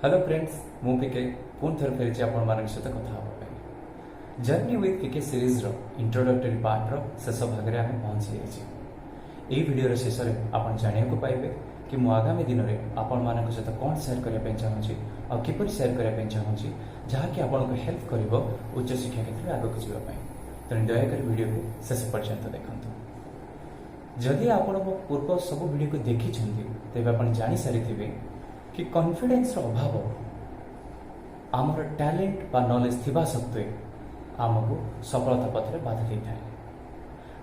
Hello friends मु पीके पुणी थर फेरी आपण मान सहित कथा जर्नी विथ पीके सीरीज रो इंट्रोडक्टरी पार्ट रो शेष भाग में आम पहुंची जाइए। भिडियो शेष में आप जानने पाइबे कि मु आगामी दिन में आपण मान सहित कौन सेयार करने चाहूँगी और किपर सेयार करने चाहूँगी जहाँकि आपको हेल्प कर उच्च शिक्षा क्षेत्र में आगक जावाई। तेणु दयाकोरी भिडियो को शेष पर्यंत देखते। जदि आपण मो पूर्व सब भिडियो को देखी तेज आप जानी सारी कि कॉन्फिडेंस अभाव आमर टैलेंट बा नॉलेज थिबा सत्वे आमको सफलता पथरे बाधा देता है।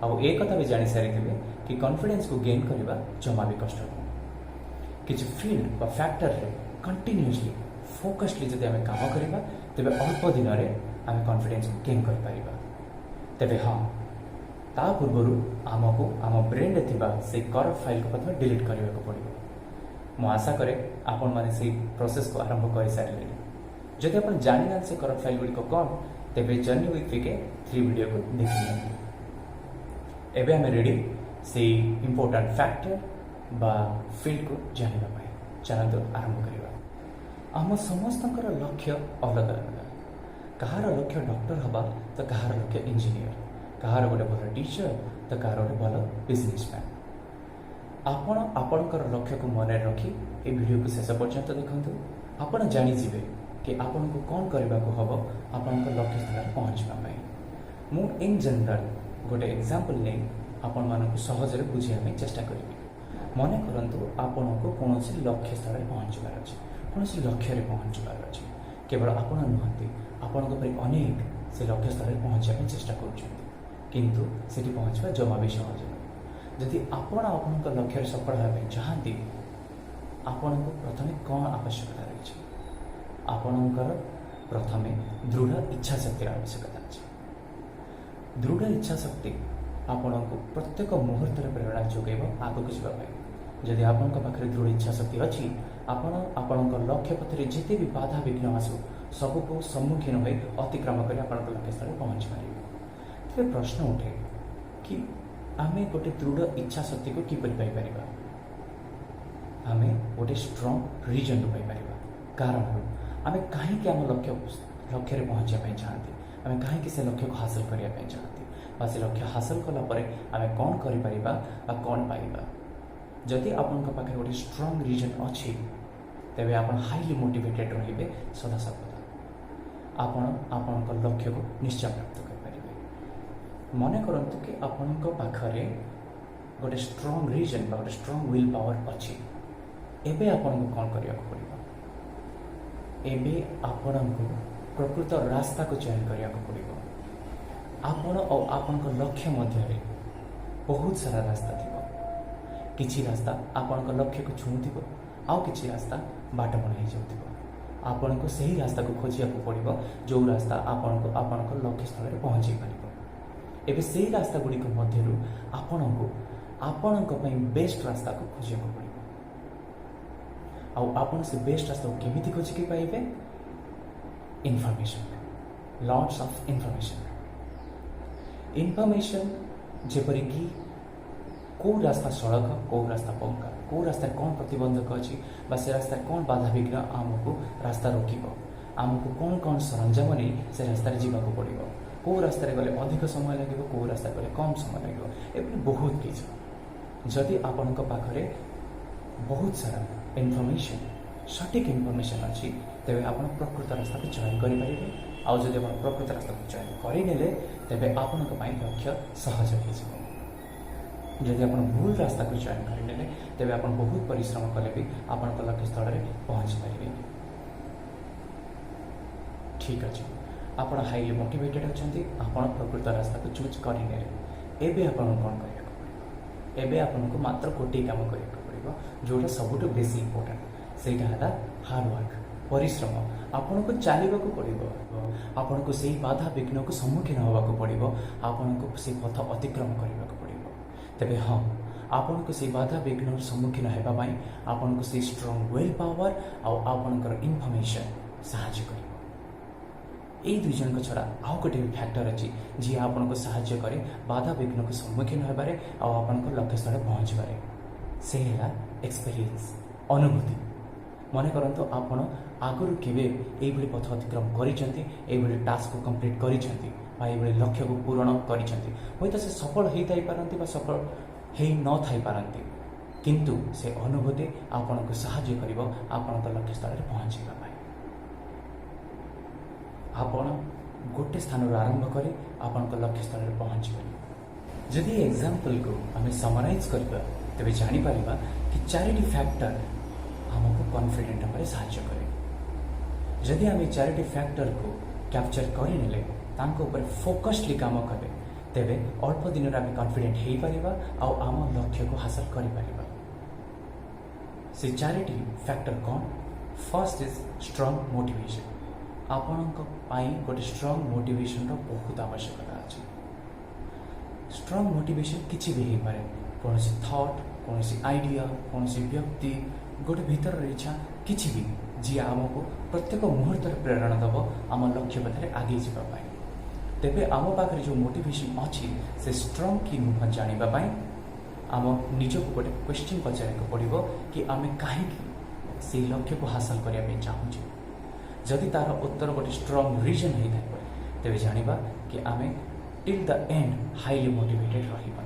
आउ एक कथा भी जानी सारी कि कॉन्फिडेंस को गेन करने जमा भी कष्ट किसी फील्ड बा फैक्टर रे कंटिन्यूअसली फोकसली जब आम काम करवा तेज अल्प दिन में आम कॉन्फिडेंस को गेन कर पारिबा। तेबे हाँ ता पूर्व आमको आम ब्रेन रे थिबा से करप्ट फाइल को प्रथम डिलीट करने को पड़ो। मु आशा करे आपण माने से प्रोसेस को आरंभ कर सारे। जदि आप जानी ना से करप्ट फाइल गुड़ी कौन तेरे जर्नी विथ पीके 3 वीडियो को देखिए। एबे हमें रेडी से इम्पोर्टेंट फैक्टर बा फील्ड को जानवा पाए चलते आरंभ करवा। आम समस्त लक्ष्य अलग अलग। कहार लक्ष्य डॉक्टर हवा तो कहार लक्ष्य इंजीनियर, कहार गोटे भल टीचर तो कहार गोटे भल बिजनेसमैन। आपण आपणकर लक्ष्य को मन रखी ए वीडियो को शेष पर्यंत देखंतु। आपण जानी जिवे कि आपण को कौन करबा को हबो आपण लक्ष्य स्थान पहुंचबा पाई। मु इन जनरल गोटे एग्जांपल नै आपण मान को सहज रे बुझिया में चेष्टा करिबी। मन करंतु आपण को कोनोसी लक्ष्य स्थान रे पहुंचबार अछि, कोनोसी लक्ष्य रे पहुंचबार अछि। केवल आपण नहंती आपण को पर अनेक से लक्ष्य स्थान रे पहुंचबा में चेष्टा करूछंती, किंतु सेठी पहुंचबा जमा भी सहज। जदि आपण आपनका लक्ष्य सफल होगा चाहती आपण को प्रथमे कौन आवश्यकता रही? आपणकर प्रथमे दृढ़ इच्छा शक्ति आवश्यकता अच्छे। दृढ़ इच्छा शक्ति आपण को प्रत्येक मुहूर्त प्रेरणा जोगेब आगक जावाई। जदि आपण पाखे दृढ़ इच्छा शक्ति अच्छी आपण लक्ष्य पथरे जिते भी बाधा विघ्न आसू सबको सम्मुखीन हो अतिक्रम कर लक्ष्य स्थल पहुंची पारे। तेरे प्रश्न उठे कि आमे गोटे दृढ़ इच्छा शक्ति को किपर पाई आमे गोटे स्ट्रॉन्ग रीजन पाई कारण आमे कहीं आम लक्ष्य रे पहुंचा चाहते, आमे कहीं से लक्ष्य को हासिल करने चाहते बा से लक्ष्य हासिल कला परे आमे कौन करिपरिबा बा कौन पाइबा। जदि आपन पाखे गोटे स्ट्रॉन्ग रीजन अच्छी तेबे आपन हाईली मोटिवेटेड रहिबे सदा सर्वदा आपन लक्ष्य को निश्चय प्राप्त कर। मन करंतु कि आपनक पाखरे गोटे स्ट्रॉन्ग रीजन बा गोटे स्ट्रॉन्ग विल पावर अच्छी। एबे आपनको कौन करिया को पड़िबा? एबे आपनको प्रकृत रास्ता को चयन करिया को पड़िबा। आपण और आपनक लक्ष्य मध्य रे बहुत सारा रास्ता थिबो। किछि रास्ता आपनक लक्ष्य को छुंथिबो आउ किछि रास्ता बाट बनाई जाउथिबो। आपनको सही रास्ता को खोजिया को पड़िबो जो रास्ता आपनको आपनक लक्ष्य स्थल रे पहुंची पारिबो। एबे से रास्ता गुड़िक मध्यरु आपणको बेस्ट रास्ता को खोजिया को पड़िबो। आपण से बेस्ट रास्ता को केमिति खोजिके पाइबे? इनफॉरमेशन, लॉट्स ऑफ इनफॉरमेशन जेपरि कि को रास्ता सड़क, को रास्ता पंका, को रास्ता कौन प्रतिबंधक अच्छी बा से रास्ता कौन बाधा विघ्न आमको रास्ता रोकिबो, आमको कौन कौन सरंजाम नहीं से रास्ता जीवा को पड़िबो, कौ रास्ता गले अधिक समय लगे, कौ रास्ता गले कम समय लगे, ए बहुत किसी। जदि आपण पाखरे बहुत सारा इनफॉरमेशन सटीक इनफॉरमेशन अच्छी तेरे आप प्रकृत रास्ता को चयन करेंगे। आउ जब आप प्रकृत रास्ता को चयन करने तेरे आपण लक्ष्य सहज हो। जदि आप भूल रास्ता को चयन करेंगे तेरे आप बहुत परिश्रम कले भी आपण लक्ष्य स्थल में पहुंची पारे। ठीक अच्छे, आप हाईली मोटिवेटेड अच्छे, आप प्रकृत रास्ता को चूज करेंगे। एबे आपन कौन करिया को पड़िबो? एबे आपनको मात्र गोटे काम करिया को पड़िबो जोटा सबुठ बेसी इंपोर्टेंट, सेटा हला हार्ड वर्क, परिश्रम। आपनको चलिबा को पड़िबो, आपनको से बाधा विघ्न को सम्मुखीन होबा को पड़िबो, आपनको से पथ अतिक्रम करबा को पड़िबो। तबे हाँ आपनको से बाधा विघ्न सम्मुखीन हेबा पई आपनको से स्ट्रॉन्ग विल पावर और आपनकर इनफॉरमेशन सहायता करिबो। ये दुई जन छड़ा आउ गोटे भी फैक्टर अच्छी जी आपको साहाय्य करे बाधा विघ्न को सम्मुखीन होबारे और आपन लक्ष्य स्थल पहुँचबारे। से एक्सपीरियंस, अनुभूति। मन करंतु आपण आगुरु केबे एइभଳି पथ अतिक्रम करिसेंती एइभଳି टास्क को कंप्लीट करिसेंती बा एइभଳି लक्ष्य को पूर्ण करिसेंती होय त से सफल हेइ थाई पारंती बा सफल हेइ न थाई पारंती किंतु से अनुभूति आपण को सहाय्य करिवो आपण लक्ष्य स्थल रे पहुंचीबा पाई आपण गोटे स्थान आरंभ करी आपण लक्ष्य स्थल रे पहुंचीबे जदि एग्जांपल को आम समराइज करबा तबे जानि परिबा कि 4टी फैक्टर हमको कॉन्फिडेंट होबारे सहायता करे जदि आम 4टी फैक्टर को कैप्चर करि नेले तांको ऊपर फोकसली काम करे तेबे अल्प दिन रे आम कॉन्फिडेंट हेइ परिबा आ आम लक्ष्य को हासिल करि परिबा से 4टी फैक्टर कौन फर्स्ट इज स्ट्रांग मोटिवेशन आपणक पाई गोटे स्ट्रांग मोटिवेशन रो बहुत आवश्यकता अछि स्ट्रांग मोटिवेशन किसी भी हो पाए कौन थॉट कौन आइडिया कौन व्यक्ति गोटे भीतर इच्छा किसी भी जी आमको प्रत्येक मुहूर्त प्रेरणा दब आम लक्ष्य पथरे आगे जावाई तेबे आम पाखे जो मोटिवेशन अच्छी से स्ट्रांग कि नुह जानापी आम निजक गोटे क्वेश्चन पचार पड़ो कि आम कहीं से लक्ष्य को हासिल करने चाहूँ जदि तार उत्तर गोटे स्ट्रांग रीजन होता है तेरे जाना कि आम till the end highly motivated रहिबा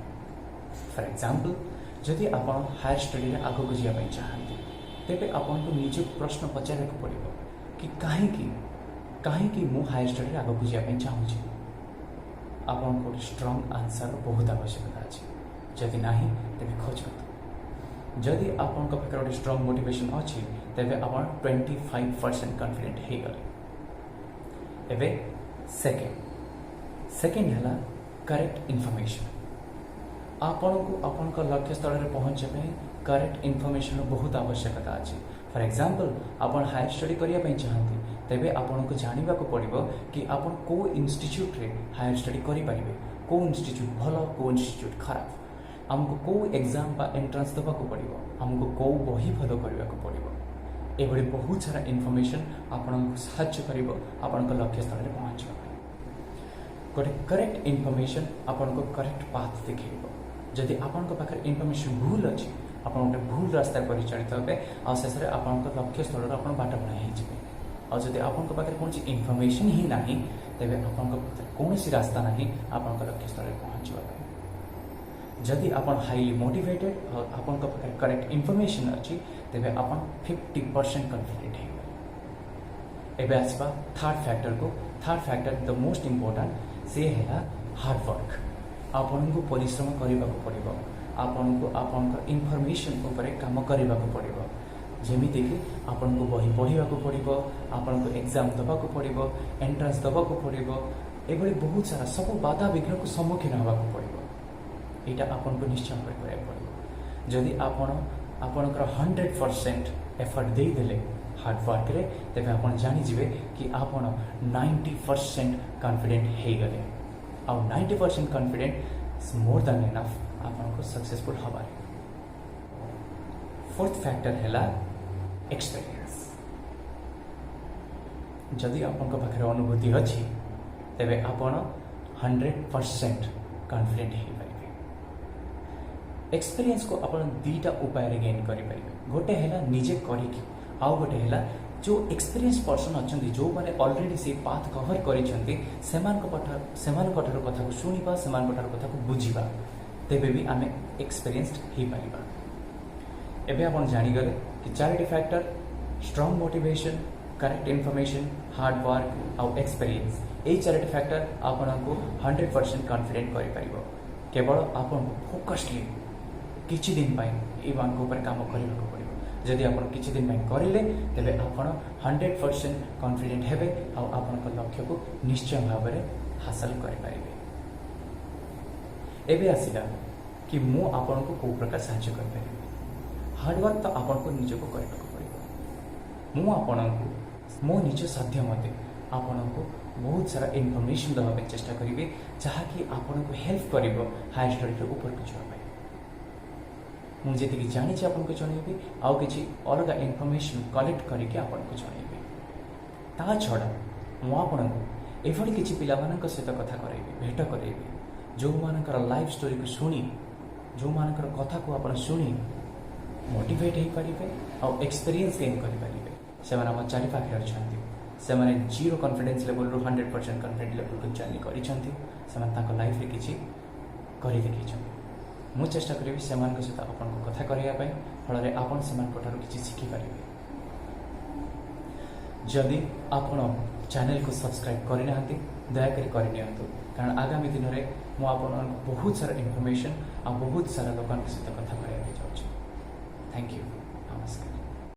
फॉर एग्जांपल जदि आपण हायर स्टडी रे आगो जावाई चाहते तेबे आपण को निजे प्रश्न पचार पड़ो कि कहीं मु हायर स्टडी रे आगो जावाई चाहूँ आपण को स्ट्रांग आंसर बहुत आवश्यकता अछि जदि नाही तेबे खोजत जदि आपण को पाखे गोटे स्ट्रांग मोटिवेशन अछि तेबे आपण 25% कॉन्फिडेंट हे गले एबे सेकेंड है करेक्ट इनफॉरमेशन आपण को लक्ष्य स्थल में पहुँचे करेक्ट इनफॉरमेशन बहुत आवश्यकता अच्छी फॉर एग्जांपल आपण हायर स्टडी करने चाहते तेबे आपण को जानवा पड़ो कि आपण को इंस्टीट्यूट रे हायर स्टडी करें को इंस्टीट्यूट भल को इंस्टीट्यूट खराब आमको को एग्जाम बा एंट्रांस देवाक पड़ो आमको को बही फॉलो करने पड़ो ये बहुत सारा इनफॉरमेशन आपण को साहाय्य कर लक्ष्य स्थल में पहुँचा गोटे करेक्ट इनफॉरमेशन आपन को करेक्ट पाथ देखो जदि आपन को पाखे इनफॉरमेशन भूल अच्छी आप गोटे भूल रास्ता परिचालित हे आ शेष में आपन लक्ष्य स्थल आप बाट बना और जदि आपन पाखे कौन इनफॉरमेशन ही ना तेज आपन कौन रास्ता ना आपन लक्ष्य स्थल में पहुँचवा जदि आपन हाईली मोटिवेटेड और आपन पाखे करेक्ट इनफॉरमेशन अच्छी तेज आप 50% कॉन्फिडेंट हो एबे आसवा third factor the most important से है हार्ड वर्क आपन को परिश्रम करने को पड़ो आपन को इनफॉरमेशन उपरे काम करने को पड़ो जमीती कि आपन को बही पढ़ा पड़ो आपन को एग्जाम देवाक पड़ो एंट्रांस देवाक पड़ो ये बहुत सारा सब बाधा विघ्न को सम्मुखीन होगा पड़ो यहाँ आपन को निश्चय कर पड़ो जदि आपणकर 100% एफर्ट देदेले हार्ड वर्क रे तेबे आपण जानि जिवे कि आपण 90% कॉन्फिडेंट हे गले और 90% confident is more than enough आपण को सक्सेसफुल हबारे फोर्थ फैक्टर हैला एक्सपीरियंस जदि आपण को पाखे अनुभूति अछि तेबे आपण 100% कॉन्फिडेंट हे पाइबे एक्सपीरियंस को आपण दीटा उपाय रे गेन करि पाइबे गोटे हैला निजे करिकि आउ गोटे है जो एक्सपीरियंस पर्सन अच्छा जो मैंने ऑलरेडी से पाथ कवर कर कथा को शुणा से कथा को बुझा तेबे भी आम एक्सपीरियंस्ड हो पारिबा एबे आपण जानिगले कि 4टी factor strong motivation correct information hard work आउ एक्सपीरियंस यही 4टी फैक्टर आपन को 100% कॉन्फिडेंट कर पारिबो केवल आपन फोकसली किछि दिन पाई ए मान को ऊपर काम करने को पड़ो जदि आप किसी दिन करेंगे तेरे आप 100% कॉन्फिडेंट हेबे और आपन लक्ष्य को निश्चय भाव में हासिल करें एबे आसिला कि मु आपन को कौ प्रकार साहाय्य कर हार्डवर्क तो आपन को निज को करने को पड़ो मु आपन को मो निज साध्य मते आपन को बहुत सारा इनफॉरमेशन देवा चेष्टा करेंगे जहाँकि आपन को हेल्प कर हायर स्टडी ऊपर को जावाई मुझे जानी आपको जनइबी आउ कि अलग इनफॉरमेशन कलेक्ट करके आपको जनइबी ता छड़ा मुझे एभली किसी पिला सहित कथा करेबी भेट करेबी जो मानकर लाइफ स्टोरी को शुणी जो मानकर कथा को आप शुणी मोटिवेट हो पारे और एक्सपीरियंस गेन करेंगे से आम चारिपाखे अच्छा से जीरो कॉन्फिडेंस लेवल रू 100% कॉन्फिडेंस लेवल को जर्नी कर लाइफ रे किसी कर देखी मु चेष्टा करी से सहित आपन को कथा करने फल आपन से किसी शिखिपारे जदि आपण चैनल को सब्सक्राइब करना दयाकोरी करनी कारण आगामी दिन में मुझे बहुत सारा इनफॉरमेशन आ बहुत सारा लोगों सहित कथा करा थैंक यू नमस्कार।